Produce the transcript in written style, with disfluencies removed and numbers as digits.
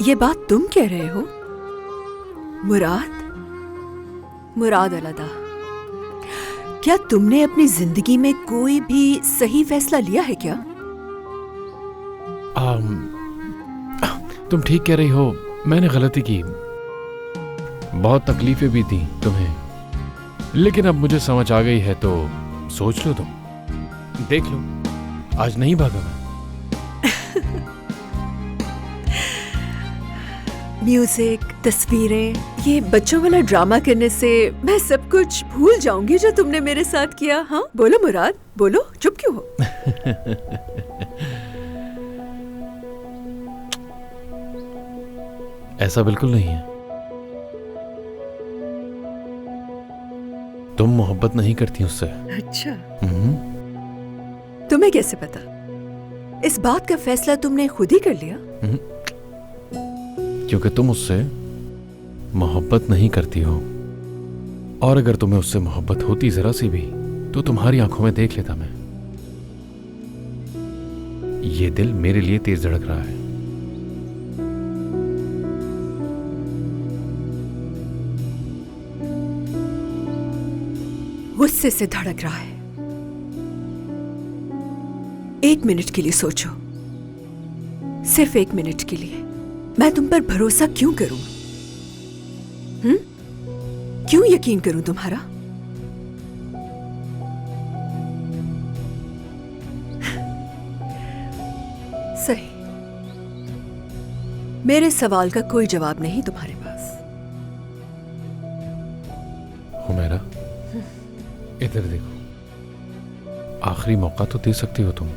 ये बात तुम कह रहे हो? मुराद, मुराद अलदा, क्या तुमने अपनी जिंदगी में कोई भी सही फैसला लिया है क्या? तुम ठीक कह रही हो, मैंने गलती की, बहुत तकलीफें भी दी तुम्हें, लेकिन अब मुझे समझ आ गई है तो सोच लो, तुम देख लो, आज नहीं भागा मैं। म्यूजिक, तस्वीरें, ये बच्चों वाला ड्रामा करने से मैं सब कुछ भूल जाऊंगी जो तुमने मेरे साथ किया। हाँ बोलो मुराद, बोलो, चुप क्यों हो? ऐसा बिल्कुल नहीं है। तुम मोहब्बत नहीं करती उससे। अच्छा, तुम्हें कैसे पता? इस बात का फैसला तुमने खुद ही कर लिया? क्योंकि तुम उससे मोहब्बत नहीं करती हो, और अगर तुम्हें उससे मोहब्बत होती जरा सी भी तो तुम्हारी आंखों में देख लेता मैं। ये दिल मेरे लिए तेज धड़क रहा है। गुस्से से धड़क रहा है। 1 मिनट के लिए सोचो, सिर्फ 1 मिनट के लिए। मैं तुम पर भरोसा क्यों करूं? क्यों यकीन करूं तुम्हारा? सही, मेरे सवाल का कोई जवाब नहीं तुम्हारे पास। हुमैरा, इधर देखो, आखिरी मौका तो दे सकती हो तुम।